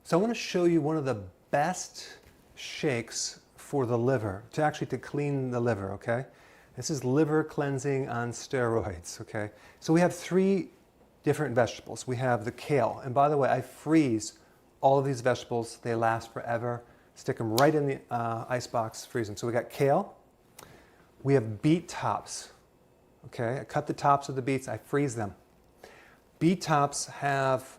So I want to show you one of the best shakes for the liver, to clean the liver, okay? This is liver cleansing on steroids, okay? So we have three different vegetables. We have the kale, and by the way, I freeze all of these vegetables. They last forever. Stick them right in the icebox, freeze them. So we got kale. We have beet tops, okay? I cut the tops of the beets, I freeze them. Beet tops have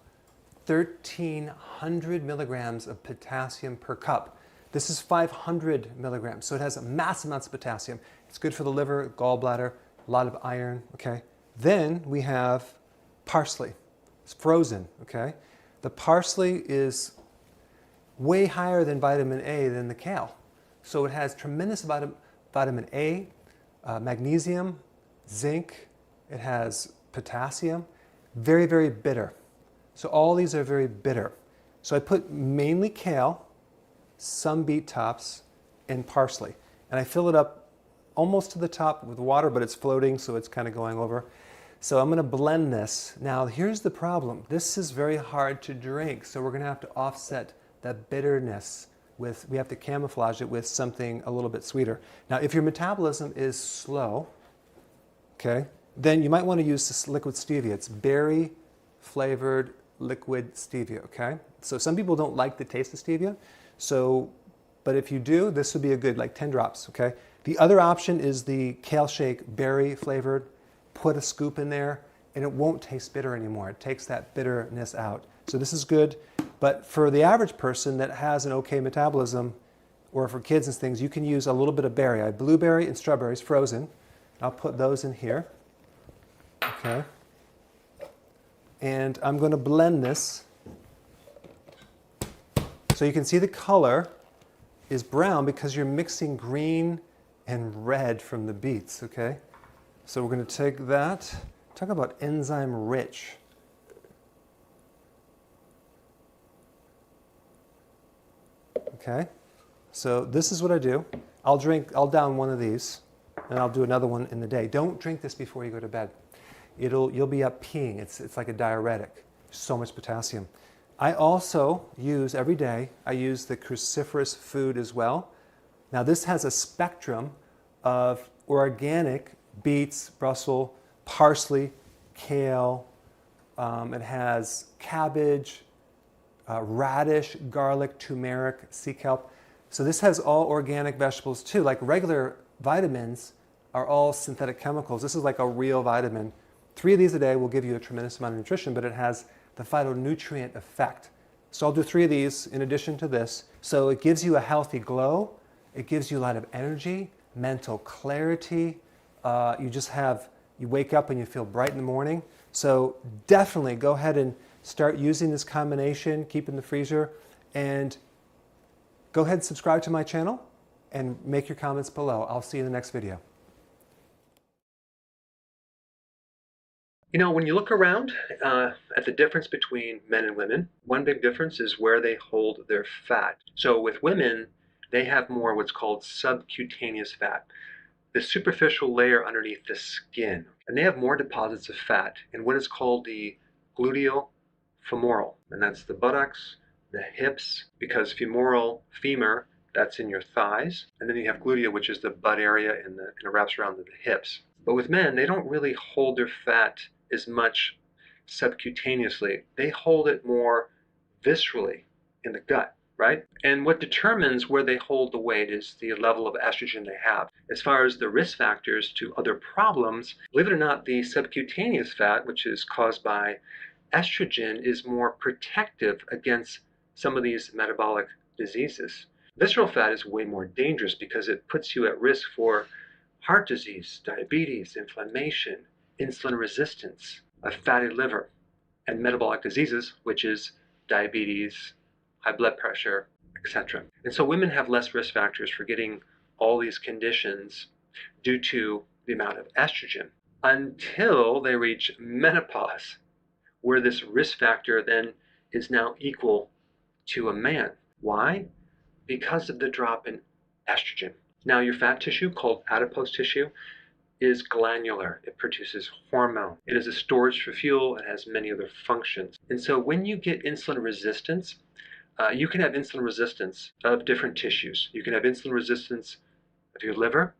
1,300 milligrams of potassium per cup. This is 500 milligrams, so it has massive amounts of potassium. It's good for the liver, gallbladder, a lot of iron, okay? Then we have parsley. It's frozen, okay? The parsley is way higher than vitamin A than the kale. So it has tremendous vitamin A, magnesium, zinc, it has potassium, very, very bitter. So all these are very bitter. So I put mainly kale, some beet tops, and parsley. And I fill it up almost to the top with water, but it's floating, so it's kind of going over. So I'm going to blend this. Now here's the problem. This is very hard to drink, so we're going to have to offset that bitterness with, we have to camouflage it with something a little bit sweeter. Now if your metabolism is slow, okay, then you might want to use this liquid stevia. It's berry flavored liquid stevia, okay? So some people don't like the taste of stevia, so, but if you do, this would be a good, like 10 drops, okay? The other option is the kale shake, berry flavored. Put a scoop in there, and it won't taste bitter anymore. It takes that bitterness out. So this is good, but for the average person that has an okay metabolism, or for kids and things, you can use a little bit of berry. I have blueberry and strawberries frozen. I'll put those in here, okay? And I'm going to blend this. So you can see the color is brown because you're mixing green and red from the beets, okay? So we're going to take that, talk about enzyme rich. Okay, so this is what I do. I'll down one of these, and I'll do another one in the day. Don't drink this before you go to bed. You'll be up peeing. It's like a diuretic. So much potassium. I also use every day, I use the cruciferous food as well. Now this has a spectrum of organic beets, Brussels, parsley, kale. It has cabbage, radish, garlic, turmeric, sea kelp. So this has all organic vegetables too. Like regular vitamins are all synthetic chemicals. This is like a real vitamin. 3 of these a day will give you a tremendous amount of nutrition, but it has the phytonutrient effect. So I'll do 3 of these in addition to this. So it gives you a healthy glow. It gives you a lot of energy, mental clarity. You wake up and you feel bright in the morning. So definitely go ahead and start using this combination, keep in the freezer, and go ahead and subscribe to my channel and make your comments below. I'll see you in the next video. You know, when you look around at the difference between men and women, one big difference is where they hold their fat. So with women, they have more what's called subcutaneous fat, the superficial layer underneath the skin. And they have more deposits of fat in what is called the gluteofemoral. And that's the buttocks, the hips, because femur, that's in your thighs. And then you have gluteal, which is the butt area and it wraps around the hips. But with men, they don't really hold their fat as much subcutaneously. They hold it more viscerally in the gut, right? And what determines where they hold the weight is the level of estrogen they have. As far as the risk factors to other problems, believe it or not, the subcutaneous fat, which is caused by estrogen, is more protective against some of these metabolic diseases. Visceral fat is way more dangerous because it puts you at risk for heart disease, diabetes, inflammation, insulin resistance, a fatty liver, and metabolic diseases, which is diabetes, high blood pressure, etc. And so women have less risk factors for getting all these conditions due to the amount of estrogen until they reach menopause, where this risk factor then is now equal to a man. Why? Because of the drop in estrogen. Now your fat tissue, called adipose tissue, is glandular. It produces hormone. It is a storage for fuel. It has many other functions. And so when you get insulin resistance, you can have insulin resistance of different tissues. You can have insulin resistance of your liver.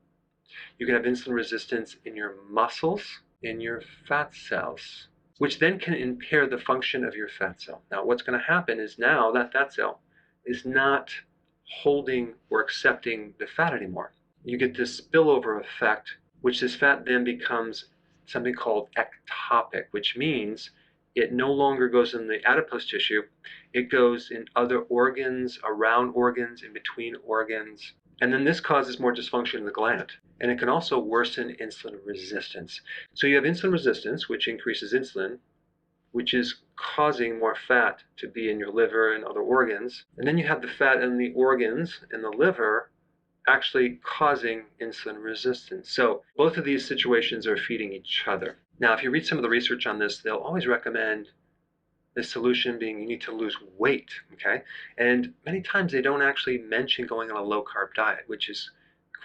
You can have insulin resistance in your muscles, in your fat cells, which then can impair the function of your fat cell. Now, what's going to happen is now that fat cell is not holding or accepting the fat anymore. You get this spillover effect, which this fat then becomes something called ectopic, which means it no longer goes in the adipose tissue, it goes in other organs, around organs, in between organs. And then this causes more dysfunction in the gland. And it can also worsen insulin resistance. So you have insulin resistance, which increases insulin, which is causing more fat to be in your liver and other organs. And then you have the fat in the organs in the liver actually causing insulin resistance. So both of these situations are feeding each other. Now, if you read some of the research on this, they'll always recommend the solution being you need to lose weight, okay? And many times they don't actually mention going on a low-carb diet, which is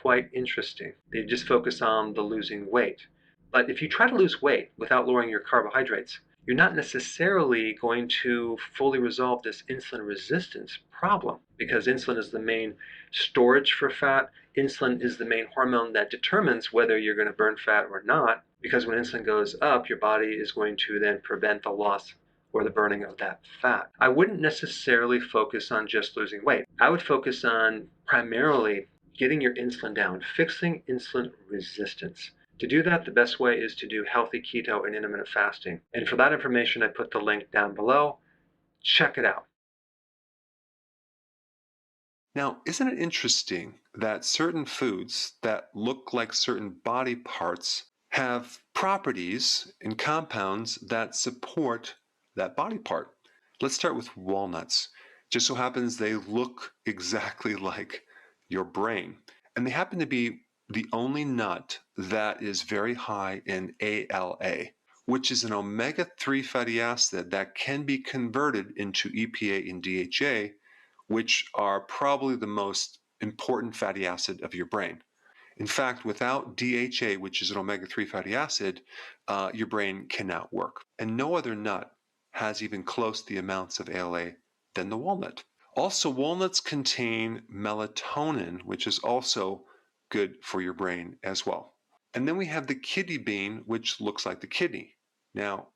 quite interesting. They just focus on the losing weight. But if you try to lose weight without lowering your carbohydrates, you're not necessarily going to fully resolve this insulin resistance problem, because insulin is the main storage for fat. Insulin is the main hormone that determines whether you're going to burn fat or not, because when insulin goes up, your body is going to then prevent the loss or the burning of that fat. I wouldn't necessarily focus on just losing weight. I would focus on primarily getting your insulin down, fixing insulin resistance. To do that, the best way is to do healthy keto and intermittent fasting. And for that information, I put the link down below. Check it out. Now, isn't it interesting that certain foods that look like certain body parts have properties and compounds that support that body part? Let's start with walnuts. Just so happens they look exactly like your brain. And they happen to be the only nut that is very high in ALA, which is an omega-3 fatty acid that can be converted into EPA and DHA, which are probably the most important fatty acid of your brain. In fact, without DHA, which is an omega-3 fatty acid, your brain cannot work. And no other nut has even close to the amounts of ALA than the walnut. Also, walnuts contain melatonin, which is also good for your brain as well. And then we have the kidney bean, which looks like the kidney. Now,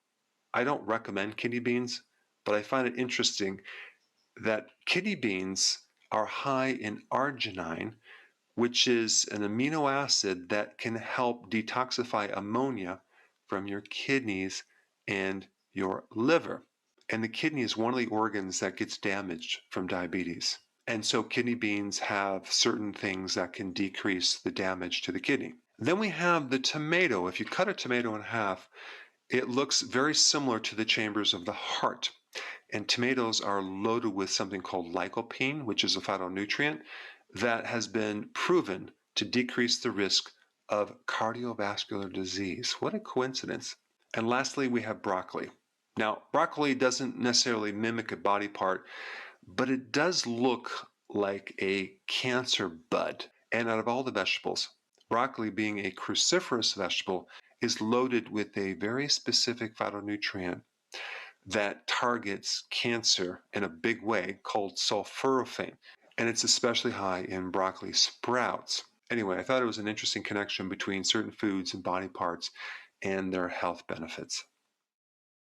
I don't recommend kidney beans, but I find it interesting that kidney beans are high in arginine, which is an amino acid that can help detoxify ammonia from your kidneys and your liver. And the kidney is one of the organs that gets damaged from diabetes. And so kidney beans have certain things that can decrease the damage to the kidney. Then we have the tomato. If you cut a tomato in half, it looks very similar to the chambers of the heart. And tomatoes are loaded with something called lycopene, which is a phytonutrient that has been proven to decrease the risk of cardiovascular disease. What a coincidence. And lastly, we have broccoli. Now, broccoli doesn't necessarily mimic a body part, but it does look like a cancer bud. And out of all the vegetables, broccoli, being a cruciferous vegetable, is loaded with a very specific phytonutrient that targets cancer in a big way called sulforaphane. And it's especially high in broccoli sprouts. Anyway, I thought it was an interesting connection between certain foods and body parts and their health benefits.